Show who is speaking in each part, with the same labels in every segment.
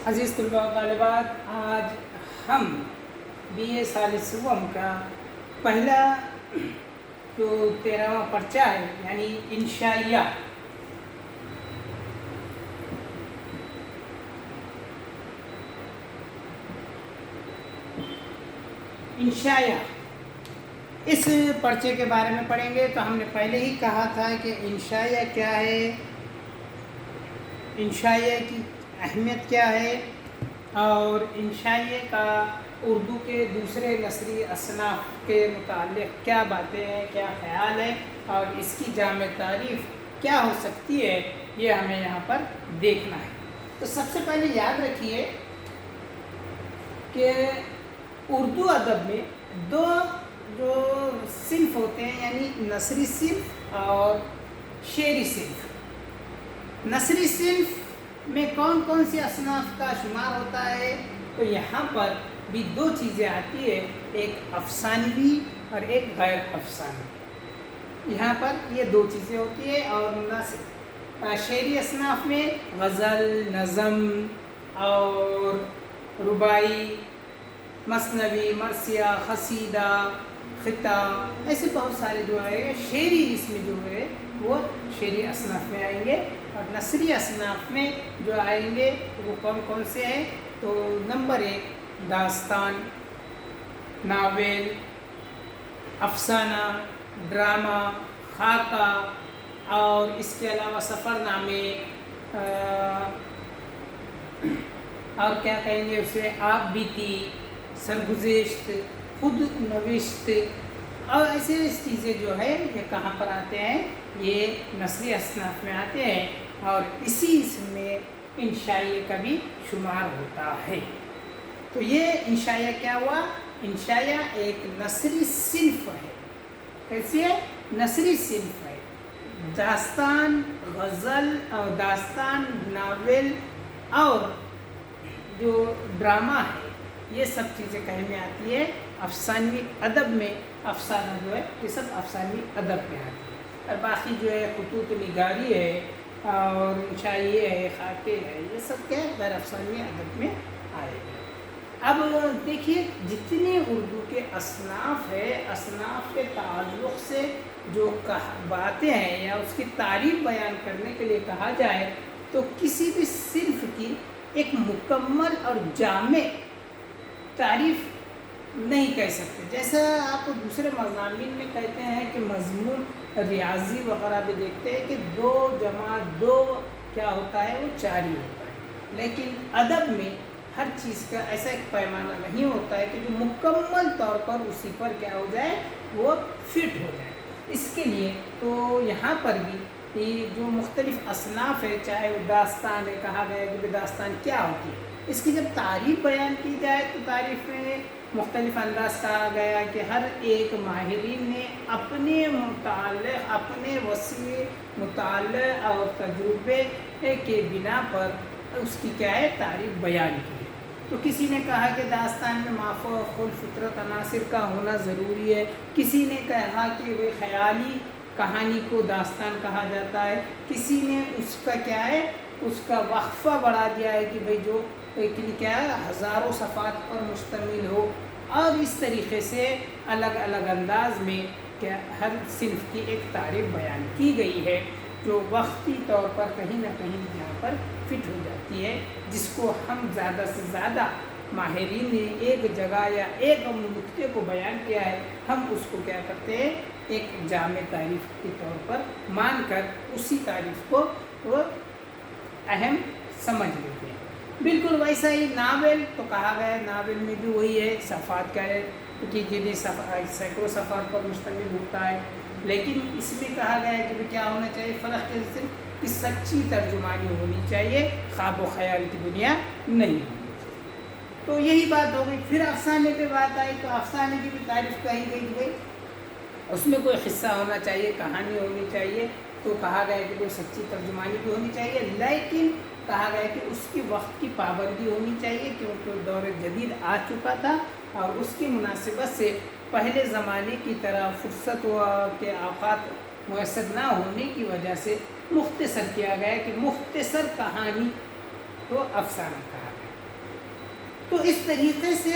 Speaker 1: عزیز طلباء و طالبات، آج ہم بی اے سال سوم کا پہلا جو 13واں پرچہ ہے یعنی انشائیہ اس پرچے کے بارے میں پڑھیں گے۔ تو ہم نے پہلے ہی کہا تھا کہ انشائیہ کیا ہے، انشائیہ کی اہمیت کیا ہے، اور انشائیہ کا اردو کے دوسرے نثری اصناف کے متعلق کیا باتیں ہیں، کیا خیال ہے، اور اس کی جامع تعریف کیا ہو سکتی ہے، یہ ہمیں یہاں پر دیکھنا ہے۔ تو سب سے پہلے یاد رکھیے کہ اردو ادب میں دو جو صنف ہوتے ہیں یعنی نثری صنف اور شعری صنف۔ نثری صنف میں کون کون سی اصناف کا شمار ہوتا ہے؟ تو یہاں پر بھی دو چیزیں آتی ہے، ایک افسانوی اور ایک غیر افسانوی۔ یہاں پر یہ دو چیزیں ہوتی ہے، اور شعری اصناف میں غزل، نظم اور رباعی، مثنوی، مرثیہ، قصیدہ، خطہ، ایسے بہت سارے جو ہے شعری اس میں جو ہے وہ شعری اصناف میں آئیں گے۔ اور نثری اصناف میں جو آئیں گے وہ کون کون سے ہیں؟ تو نمبر 1 داستان، ناول، افسانہ، ڈرامہ، خاکہ، اور اس کے علاوہ سفر نامے، اور کیا کہیں گے اسے، آپ بیتی، سرگزشت، خود نوشت، اور ایسے چیزیں جو ہے یہ کہاں پر آتے ہیں؟ یہ نثری اصناف میں آتے ہیں، اور اسی میں انشائیہ کا بھی شمار ہوتا ہے۔ تو یہ انشائیہ کیا ہوا؟ انشائیہ ایک نثری صنف ہے۔ کیسی ہے؟ نثری صنف ہے۔ داستان، غزل اور داستان، ناول اور جو ڈرامہ ہے، یہ سب چیزیں کہیں میں آتی ہے افسانوی ادب میں۔ افسانہ جو ہے یہ سب افسانوی ادب میں آتی ہے، اور باقی جو ہے خطوط نگاری ہے اور انشائیہ ہے، خاکے ہے، یہ سب کیا ہے غیر افسانوی ادب میں آئے گا۔ اب دیکھیے جتنے اردو کے اصناف ہے، اصناف کے تعلق سے جو باتیں ہیں یا اس کی تعریف بیان کرنے کے لیے کہا جائے تو کسی بھی صنف کی ایک مکمل اور جامع تعریف نہیں کہہ سکتے۔ جیسا آپ دوسرے مضامین میں کہتے ہیں کہ مضمون ریاضی وغیرہ بھی دیکھتے ہیں کہ 2 + 2 کیا ہوتا ہے؟ وہ 4 ہی ہوتا ہے، لیکن ادب میں ہر چیز کا ایسا ایک پیمانہ نہیں ہوتا ہے کہ جو مکمل طور پر اسی پر کیا ہو جائے، وہ فٹ ہو جائے۔ اس کے لیے تو یہاں پر بھی یہ جو مختلف اصناف ہے، چاہے وہ داستان ہے، کہا گیا کہ داستان کیا ہوتی ہے، اس کی جب تعریف بیان کی جائے تو تعریف میں مختلف انداز کہا گیا کہ ہر ایک ماہرین نے اپنے متعلق، اپنے وسیع مطالعے اور تجربے کے بنا پر اس کی کیا ہے تعریف بیان کی ہے۔ تو کسی نے کہا کہ داستان میں مافوق الفطرت عناصر کا ہونا ضروری ہے، کسی نے کہا کہ وہ خیالی کہانی کو داستان کہا جاتا ہے، کسی نے اس کا کیا ہے اس کا وقفہ بڑھا دیا ہے کہ بھئی جو کیا ہے ہزاروں صفحات پر مشتمل ہو، اور اس طریقے سے الگ الگ انداز میں کیا ہر صنف کی ایک تعریف بیان کی گئی ہے جو وقتی طور پر کہیں نہ کہیں یہاں پر فٹ ہو جاتی ہے، جس کو ہم زیادہ سے زیادہ ماہرین نے ایک جگہ یا ایک نقطے کو بیان کیا ہے، ہم اس کو کیا کرتے ہیں ایک جامع تعریف کے طور پر مان کر اسی تعریف کو وہ اہم سمجھ لیتے ہیں۔ بالکل ویسا ہی ناول تو کہا گیا، ناول میں بھی وہی ہے، صفحات کا ہے کہ جنہیں سینکڑوں صفحات پر مشتمل ہوتا ہے، لیکن اس میں کہا گیا ہے کہ کیا ہونا چاہیے، فرق کے صرف کہ سچی ترجمانی ہونی چاہیے، خواب و خیال کی دنیا نہیں ہونی چاہیے۔ تو یہی بات ہو گئی۔ پھر افسانے پہ بات آئی تو افسانے کی بھی تعریف کہی گئی کہ اس میں کوئی قصہ ہونا چاہیے، کہانی ہونی چاہیے، تو کہا گیا کہ کوئی سچی ترجمانی بھی ہونی چاہیے، لیکن کہا گیا کہ اس کی وقت کی پابندی ہونی چاہیے کیونکہ دور جدید آ چکا تھا، اور اس کی مناسبت سے پہلے زمانے کی طرح فرصت کے اوقات میسر نہ ہونے کی وجہ سے مختصر کیا گیا کہ مختصر کہانی کو افسانہ کہا گیا۔ تو اس طریقے سے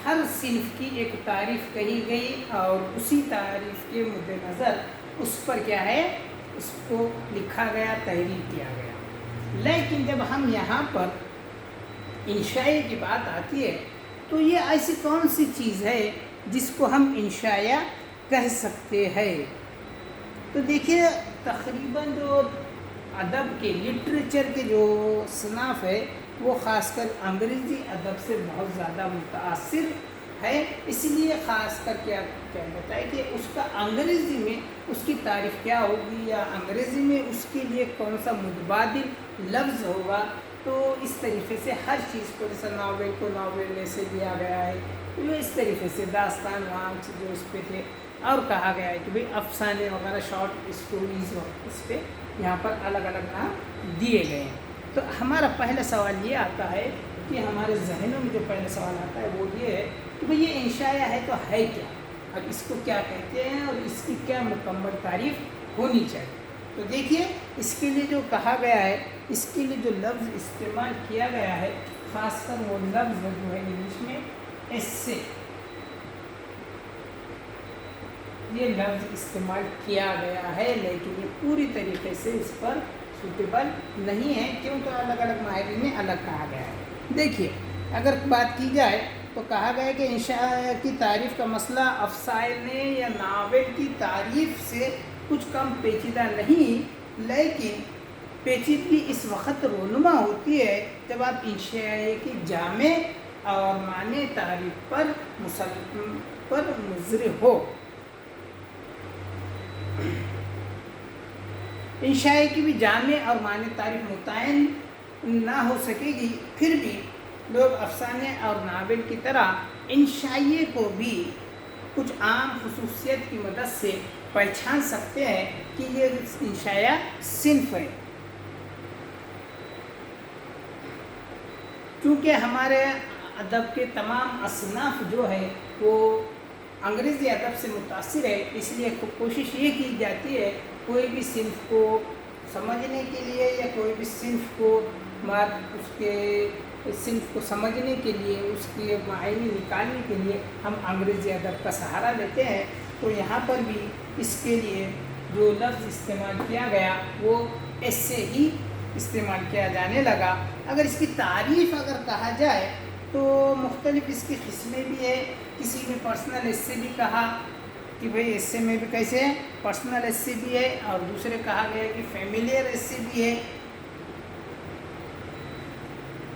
Speaker 1: ہر صنف کی ایک تعریف کہی گئی اور اسی تعریف کے مد نظر اس پر کیا ہے، اس کو لکھا گیا، تحریر کیا گیا۔ لیکن جب ہم یہاں پر انشائیہ کی بات آتی ہے تو یہ ایسی کون سی چیز ہے جس کو ہم انشائیہ کہہ سکتے ہیں؟ تو دیکھیے تقریباً جو ادب کے لٹریچر کے جو صنف ہے وہ خاص کر انگریزی ادب سے بہت زیادہ متاثر ہے، اس لیے خاص کر کیا کہتا ہے کہ اس کا انگریزی میں اس کی تعریف کیا ہوگی یا انگریزی میں اس کے لیے کون سا متبادل لفظ ہوگا۔ تو اس طریقے سے ہر چیز کو، جیسے ناول کو ناول سے لیا گیا ہے، وہ اس طریقے سے داستان وہاں جو اس پہ تھے، اور کہا گیا ہے کہ بھئی افسانے وغیرہ شارٹ اسٹوریز اس پہ یہاں پر الگ الگ نام دیے گئے ہیں۔ تو ہمارا پہلا سوال یہ آتا ہے کہ ہمارے ذہنوں میں جو پہلا سوال آتا ہے وہ یہ ہے کہ بھئی یہ انشائیہ ہے تو ہے کیا، اور اس کو کیا کہتے ہیں، اور اس کی کیا مکمل تعریف ہونی چاہیے۔ تو دیکھیے اس کے لیے جو کہا گیا ہے، اس کے لیے جو لفظ استعمال کیا گیا ہے، خاص کر وہ لفظ جو ہے انگلش میں ایسے، یہ لفظ استعمال کیا گیا ہے، لیکن یہ پوری طریقے سے اس پر سوٹیبل نہیں ہے، کیونکہ الگ الگ ماہرین میں الگ کہا گیا ہے۔ دیکھیے اگر بات کی جائے تو کہا گیا ہے کہ انشاء کی تعریف کا مسئلہ افسانے یا ناول کی تعریف سے کچھ کم پیچیدہ نہیں، لیکن پیچیدگی اس وقت رونما ہوتی ہے جب آپ انشائیہ کی جامع اور معنی تعریف پر مصر ہو۔ انشائیہ کی بھی جامع اور معنی تعریف متعین نہ ہو سکے گی، پھر بھی لوگ افسانے اور ناول کی طرح انشائیہ کو بھی کچھ عام خصوصیت کی مدد سے پہچان سکتے ہیں کہ یہ انشائیہ صنف ہے۔ چونکہ ہمارے ادب کے تمام اصناف جو ہے وہ انگریزی ادب سے متاثر ہے، اس لیے کوشش یہ کی جاتی ہے کوئی بھی صنف کو سمجھنے کے لیے یا کوئی بھی صنف کو اس کے صنف کو سمجھنے کے لیے، اس کے معنی نکالنے کے لیے ہم انگریزی ادب کا سہارا لیتے ہیں۔ تو یہاں پر بھی اس کے لیے جو لفظ استعمال کیا گیا وہ ایسے ہی استعمال کیا جانے لگا۔ اگر اس کی تعریف اگر کہا جائے تو مختلف اس کی قسمیں بھی ہے، کسی نے پرسنل ایسے بھی کہا کہ بھئی ایسے میں بھی کیسے ہے، پرسنل ایسے بھی ہے، اور دوسرے کہا گیا کہ فیملیئر ایسے بھی ہے۔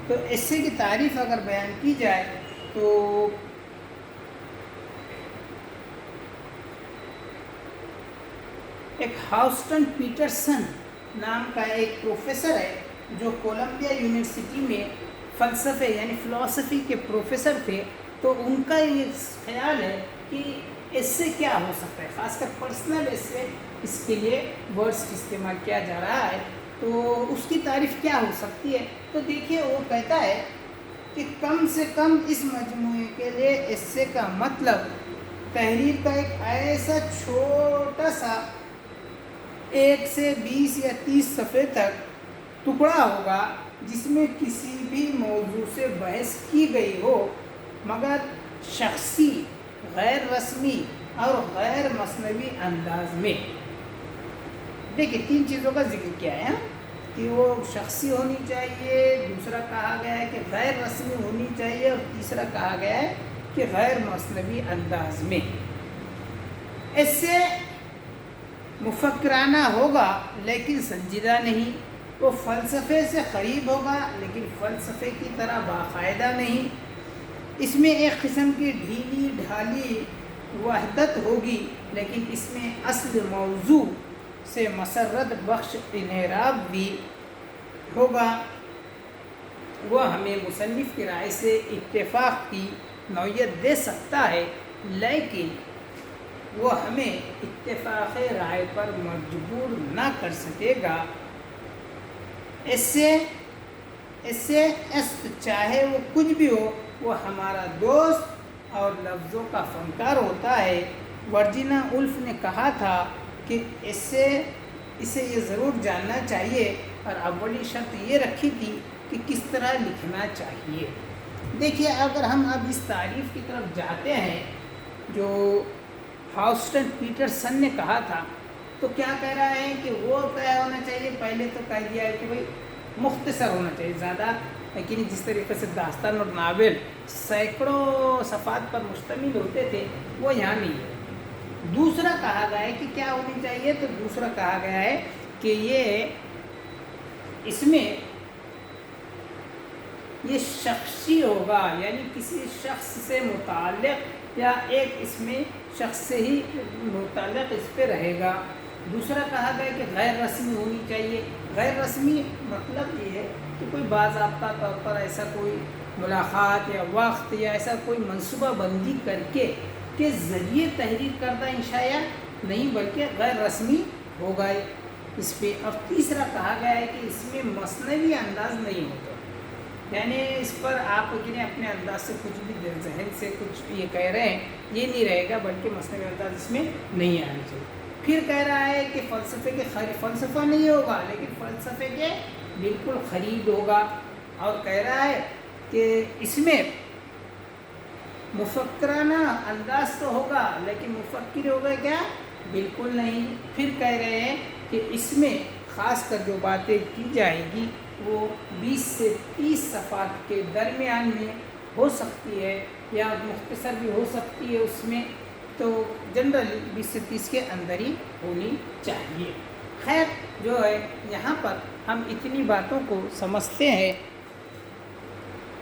Speaker 1: تو ایسے کی تعریف اگر بیان کی جائے تو ایک ہاؤسٹن پیٹرسن نام کا ایک پروفیسر ہے جو کولمبیا یونیورسٹی میں فلسفے یعنی فلسفی کے پروفیسر تھے، تو ان کا یہ خیال ہے کہ ایسے کیا ہو سکتا ہے، خاص کر پرسنل ایسے، اس کے لیے ورڈز استعمال کیا جا رہا ہے، تو اس کی تعریف کیا ہو سکتی ہے۔ تو دیکھیے وہ کہتا ہے کہ کم سے کم اس مجموعے کے لیے ایسے کا مطلب تحریر کا ایک ایسا چھوٹا سا 1 سے 20 یا 30 صفحے تک ٹکڑا ہوگا جس میں کسی بھی موضوع سے بحث کی گئی ہو، مگر شخصی، غیر رسمی اور غیر مثنوی انداز میں۔ دیکھیے 3 چیزوں کا ذکر کیا ہے کہ وہ شخصی ہونی چاہیے، دوسرا کہا گیا ہے کہ غیر رسمی ہونی چاہیے، اور تیسرا کہا گیا ہے کہ غیر مثنوی انداز میں۔ ایسے مفکرانہ ہوگا لیکن سنجیدہ نہیں، وہ فلسفے سے قریب ہوگا لیکن فلسفے کی طرح باقاعدہ نہیں، اس میں ایک قسم کی ڈھیلی ڈھالی وحدت ہوگی لیکن اس میں اصل موضوع سے مسرت بخش انحراف بھی ہوگا۔ وہ ہمیں مصنف کی رائے سے اتفاق کی نوعیت دے سکتا ہے لیکن وہ ہمیں اتفاق رائے پر مجبور نہ کر سکے گا۔ ایسے چاہے وہ کچھ بھی ہو، وہ ہمارا دوست اور لفظوں کا فنکار ہوتا ہے۔ ورجینیا وولف نے کہا تھا کہ اسے یہ ضرور جاننا چاہیے، اور اولی شرط یہ رکھی تھی کہ کس طرح لکھنا چاہیے۔ دیکھیے اگر ہم اب اس تعریف کی طرف جاتے ہیں جو ہاؤسٹن پیٹرسن نے کہا تھا، تو کیا کہہ رہا ہے کہ وہ کیا ہونا چاہیے، پہلے تو کہہ دیا ہے کہ بھائی مختصر ہونا چاہیے، زیادہ لیکن جس طریقے سے داستان اور ناول سینکڑوں صفحات پر مشتمل ہوتے تھے وہ یہاں نہیں ہے۔ دوسرا کہا گیا ہے کہ کیا ہونی چاہیے، تو دوسرا کہا گیا ہے کہ اس میں یہ شخصی ہوگا، یعنی کسی شخص سے متعلق یا ایک اس میں شخص سے ہی متعلق اس پہ رہے گا۔ دوسرا کہا گیا کہ غیر رسمی ہونی چاہیے۔ غیر رسمی مطلب یہ ہے کہ کوئی باضابطہ طور پر ایسا کوئی ملاقات یا وقت یا ایسا کوئی منصوبہ بندی کر کے ذریعے تحریر کردہ انشاء نہیں، بلکہ غیر رسمی ہوگا اس پہ۔ اب تیسرا کہا گیا ہے کہ اس میں مثنوی انداز نہیں ہوتا، یعنی اس پر آپ اپنے انداز سے کچھ بھی ذہن سے کچھ یہ کہہ رہے ہیں یہ نہیں رہے گا، بلکہ مثنوی انداز اس میں نہیں آنا چاہیے۔ پھر کہہ رہا ہے کہ فلسفے کے فلسفہ نہیں ہوگا، لیکن فلسفے کے بالکل خرید ہوگا، اور کہہ رہا ہے کہ اس میں مفکرانہ انداز تو ہوگا لیکن مفکر ہوگا کیا، بالکل نہیں۔ پھر کہہ رہے ہیں کہ اس میں خاص کر جو باتیں کی جائیں گی وہ 20 سے 30 صفحات کے درمیان میں ہو سکتی ہے، یا مختصر بھی ہو سکتی ہے اس میں، تو جنرلی 20 سے 30 کے اندر ہی ہونی چاہیے۔ خیر جو ہے یہاں پر ہم اتنی باتوں کو سمجھتے ہیں